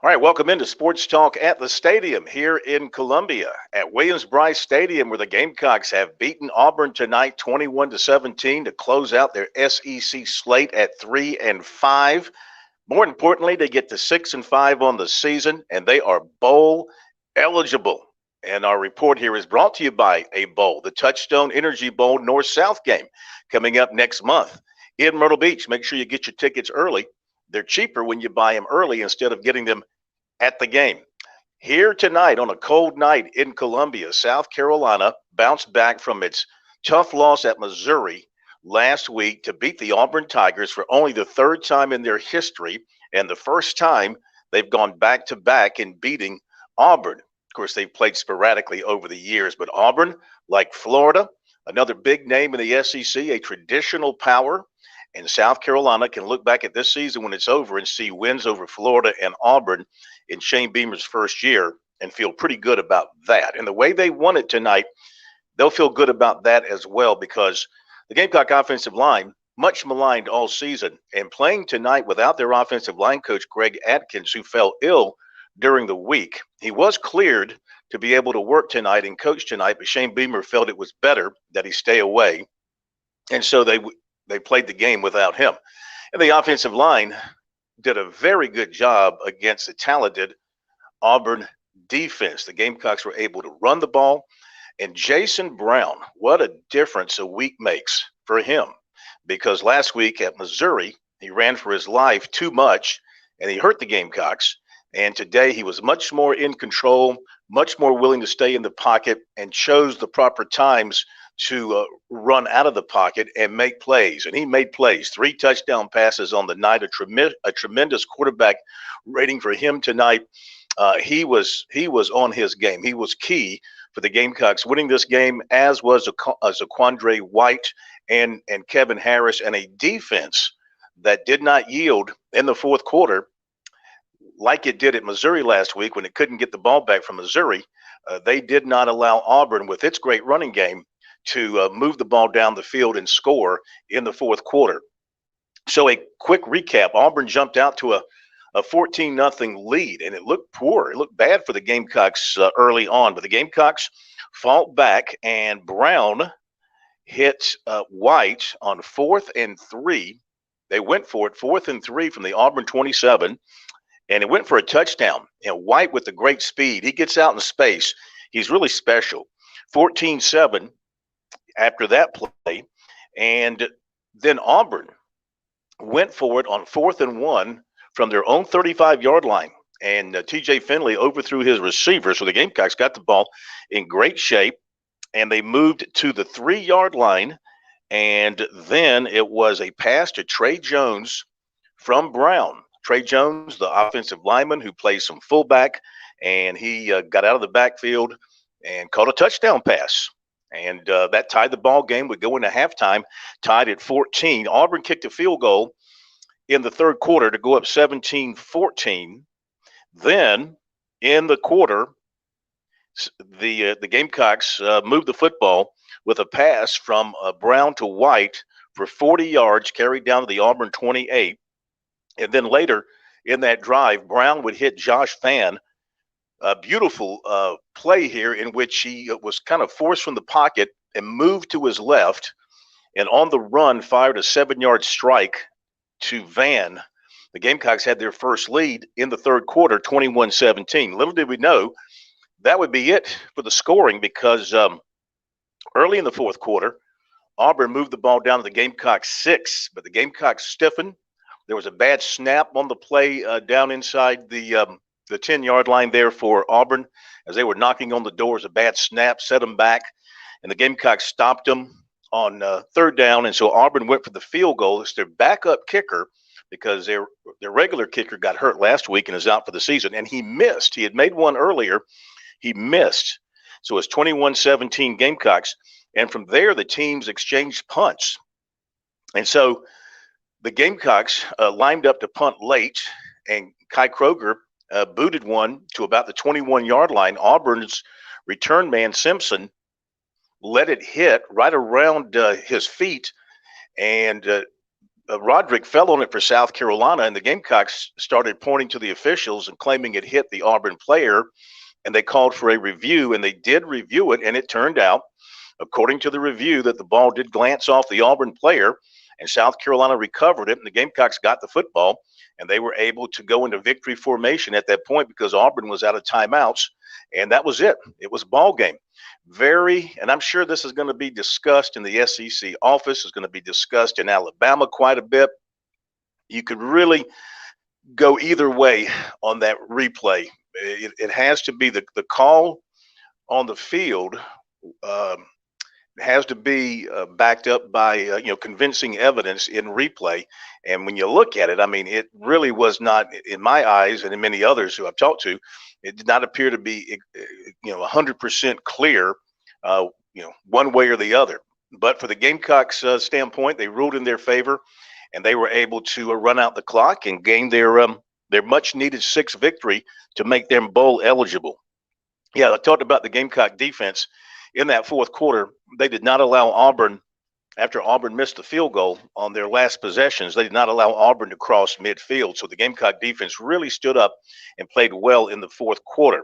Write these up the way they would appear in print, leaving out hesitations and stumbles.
All right, welcome into Sports Talk at the Stadium here in Columbia at Williams-Brice Stadium, where the Gamecocks have beaten Auburn tonight 21-17 to close out their SEC slate at 3-5. More importantly, they get to 6-5 on the season, and they are bowl eligible. And our report here is brought to you by a bowl, the Touchstone Energy Bowl North-South game, coming up next month in Myrtle Beach. Make sure you get your tickets early. They're cheaper when you buy them early instead of getting them at the game. Here tonight on a cold night in Columbia, South Carolina bounced back from its tough loss at Missouri last week to beat the Auburn Tigers for only the third time in their history and the first time they've gone back-to-back in beating Auburn. Of course, they've played sporadically over the years, but Auburn, like Florida, another big name in the SEC, a traditional power, and South Carolina can look back at this season when it's over and see wins over Florida and Auburn in Shane Beamer's first year and feel pretty good about that. And the way they won it tonight, they'll feel good about that as well, because the Gamecock offensive line, much maligned all season, and playing tonight without their offensive line coach, Greg Atkins, who fell ill during the week. He was cleared to be able to work tonight and coach tonight, but Shane Beamer felt it was better that he stay away. And so they played the game without him. And the offensive line did a very good job against the talented Auburn defense. The Gamecocks were able to run the ball. And Jason Brown, what a difference a week makes for him. Because last week at Missouri, he ran for his life too much, and he hurt the Gamecocks. And today he was much more in control, much more willing to stay in the pocket, and chose the proper times to run out of the pocket and make plays. And he made plays, 3 touchdown passes on the night, a tremendous quarterback rating for him tonight. He was on his game. He was key for the Gamecocks winning this game, as was Zaquandre White and Kevin Harris, and a defense that did not yield in the fourth quarter like it did at Missouri last week when it couldn't get the ball back from Missouri. They did not allow Auburn, with its great running game, to move the ball down the field and score in the fourth quarter. So a quick recap: Auburn jumped out to a 14-0 lead, and it looked poor. It looked bad for the Gamecocks early on, but the Gamecocks fought back, and Brown hit White on 4th and 3. They went for it, 4th and 3 from the Auburn 27, and it went for a touchdown. And White, with the great speed, he gets out in space. He's really special. 14-7 after that play, and then Auburn went for it on 4th and 1 from their own 35-yard line, and TJ Finley overthrew his receiver, so the Gamecocks got the ball in great shape, and they moved to the 3-yard line, and then it was a pass to Trey Jones from Brown. Trey Jones, the offensive lineman who plays some fullback, and he got out of the backfield and caught a touchdown pass. And that tied the ball game. We go into halftime, tied at 14. Auburn kicked a field goal in the third quarter to go up 17-14. Then in the quarter, the Gamecocks moved the football with a pass from Brown to White for 40 yards, carried down to the Auburn 28. And then later in that drive, Brown would hit Josh Fan. A beautiful play here in which he was kind of forced from the pocket and moved to his left, and on the run fired a 7-yard strike to Van. The Gamecocks had their first lead in the third quarter, 21-17. Little did we know that would be it for the scoring, because early in the fourth quarter, Auburn moved the ball down to the Gamecocks 6, but the Gamecocks stiffened. There was a bad snap on the play down inside the 10-yard line there for Auburn as they were knocking on the doors. A bad snap set them back, and the Gamecocks stopped them on third down, and so Auburn went for the field goal. It's their backup kicker, because their regular kicker got hurt last week and is out for the season, and he missed. He had made one earlier. He missed. So it's 21-17 Gamecocks, and from there the teams exchanged punts. And so the Gamecocks lined up to punt late, and Kai Kroger booted one to about the 21-yard line. Auburn's return man, Simpson, let it hit right around his feet, and Roderick fell on it for South Carolina, and the Gamecocks started pointing to the officials and claiming it hit the Auburn player, and they called for a review, and they did review it, and it turned out, according to the review, that the ball did glance off the Auburn player, and South Carolina recovered it, and the Gamecocks got the football, and they were able to go into victory formation at that point because Auburn was out of timeouts, and that was it. It was ball game. And I'm sure this is going to be discussed in the SEC office, is going to be discussed in Alabama quite a bit. You could really go either way on that replay. It has to be the call on the field. Has to be backed up by convincing evidence in replay. And when you look at it, I mean, it really was not, in my eyes and in many others who I've talked to, it did not appear to be 100% clear one way or the other. But for the Gamecocks standpoint, they ruled in their favor, and they were able to run out the clock and gain their much needed sixth victory to make them bowl eligible. Yeah, I talked about the Gamecock defense. In that fourth quarter, they did not allow Auburn, after Auburn missed the field goal on their last possessions, they did not allow Auburn to cross midfield. So the Gamecock defense really stood up and played well in the fourth quarter.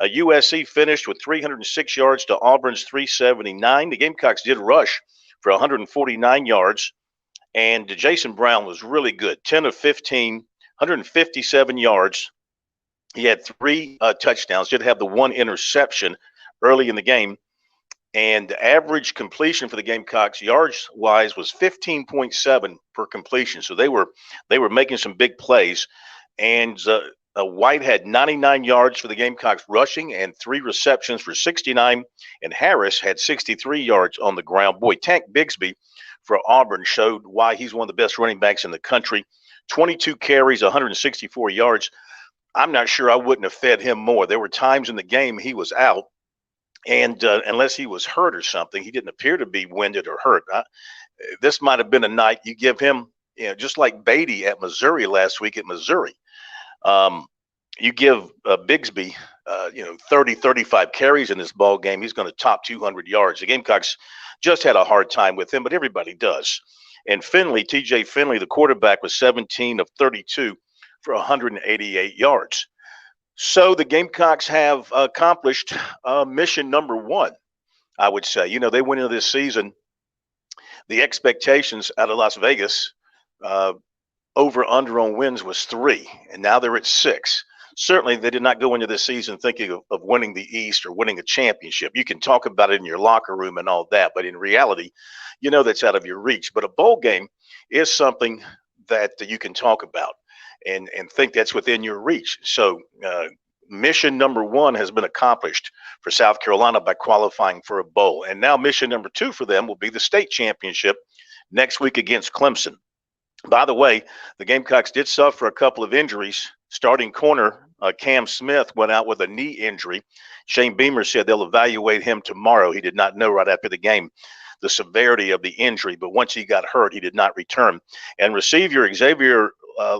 USC finished with 306 yards to Auburn's 379. The Gamecocks did rush for 149 yards, and Jason Brown was really good, 10 of 15, 157 yards. He had 3 touchdowns, did have the 1 interception early in the game. And average completion for the Gamecocks yards wise was 15.7 per completion. So they were making some big plays. And White had 99 yards for the Gamecocks rushing and 3 receptions for 69. And Harris had 63 yards on the ground. Boy, Tank Bigsby for Auburn showed why he's one of the best running backs in the country. 22 carries, 164 yards. I'm not sure I wouldn't have fed him more. There were times in the game he was out. And unless he was hurt or something, he didn't appear to be winded or hurt. This might have been a night you give him, just like Beatty at Missouri last week at Missouri. You give Bigsby, 30, 35 carries in this ball game, he's going to top 200 yards. The Gamecocks just had a hard time with him, but everybody does. And Finley, TJ Finley, the quarterback, was 17 of 32 for 188 yards. So the Gamecocks have accomplished mission number 1, I would say. They went into this season, the expectations out of Las Vegas, over under on wins was 3, and now they're at 6. Certainly, they did not go into this season thinking of winning the East or winning a championship. You can talk about it in your locker room and all that, but in reality, that's out of your reach. But a bowl game is something that you can talk about and think that's within your reach. So mission number 1 has been accomplished for South Carolina by qualifying for a bowl. And now mission number 2 for them will be the state championship next week against Clemson. By the way, the Gamecocks did suffer a couple of injuries. Starting corner Cam Smith went out with a knee injury. Shane Beamer said they'll evaluate him tomorrow. He did not know right after the game the severity of the injury, but once he got hurt, he did not return. And receiver Xavier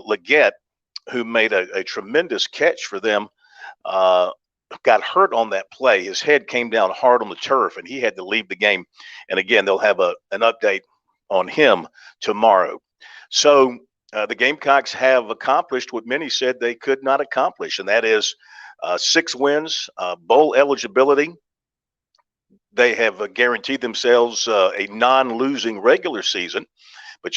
Leggett, who made a tremendous catch for them, got hurt on that play. His head came down hard on the turf, and he had to leave the game. And again, they'll have an update on him tomorrow. So the Gamecocks have accomplished what many said they could not accomplish, and that is 6 wins, bowl eligibility. They have guaranteed themselves a non-losing regular season. But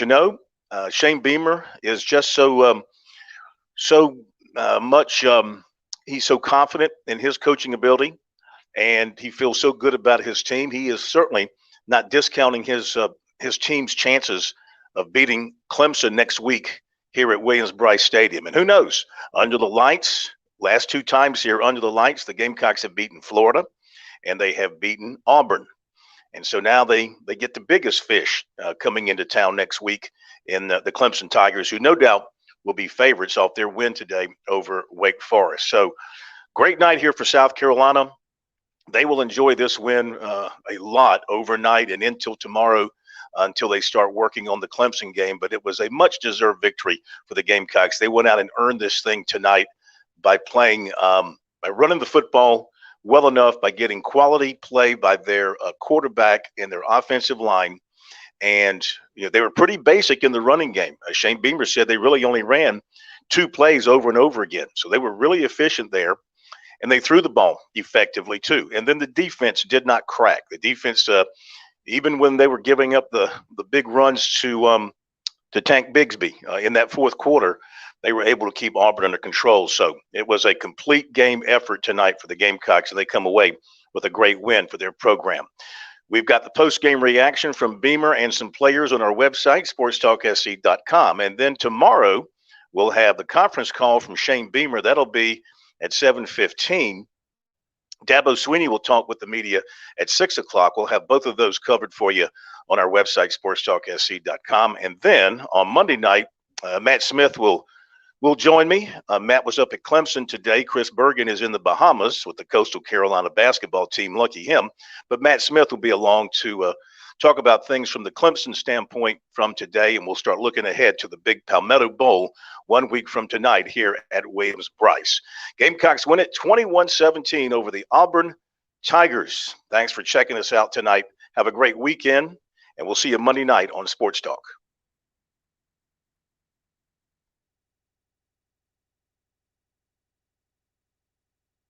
Shane Beamer is just so much. He's so confident in his coaching ability, and he feels so good about his team. He is certainly not discounting his team's chances of beating Clemson next week here at Williams-Brice Stadium. And who knows, under the lights, last 2 times here under the lights, the Gamecocks have beaten Florida and they have beaten Auburn. And so now they get the biggest fish coming into town next week in the Clemson Tigers, who no doubt will be favorites off their win today over Wake Forest. So great night here for South Carolina. They will enjoy this win a lot overnight and until tomorrow, until they start working on the Clemson game. But it was a much-deserved victory for the Gamecocks. They went out and earned this thing tonight by playing, by running the football well enough, by getting quality play by their quarterback and their offensive line. And they were pretty basic in the running game. Shane Beamer said they really only ran 2 plays over and over again. So they were really efficient there. And they threw the ball effectively, too. And then the defense did not crack. The defense, even when they were giving up the big runs to Tank Bigsby in that fourth quarter, they were able to keep Auburn under control. So it was a complete game effort tonight for the Gamecocks, and they come away with a great win for their program. We've got the post-game reaction from Beamer and some players on our website, sportstalksc.com. And then tomorrow, we'll have the conference call from Shane Beamer. That'll be at 7:15. Dabo Sweeney will talk with the media at 6 o'clock. We'll have both of those covered for you on our website, sportstalksc.com. And then on Monday night, Matt Smith will join me. Matt was up at Clemson today. Chris Bergen is in the Bahamas with the Coastal Carolina basketball team. Lucky him. But Matt Smith will be along to talk about things from the Clemson standpoint from today, and we'll start looking ahead to the big Palmetto Bowl 1 week from tonight here at Williams-Brice. Gamecocks win it 21-17 over the Auburn Tigers. Thanks for checking us out tonight. Have a great weekend, and we'll see you Monday night on Sports Talk.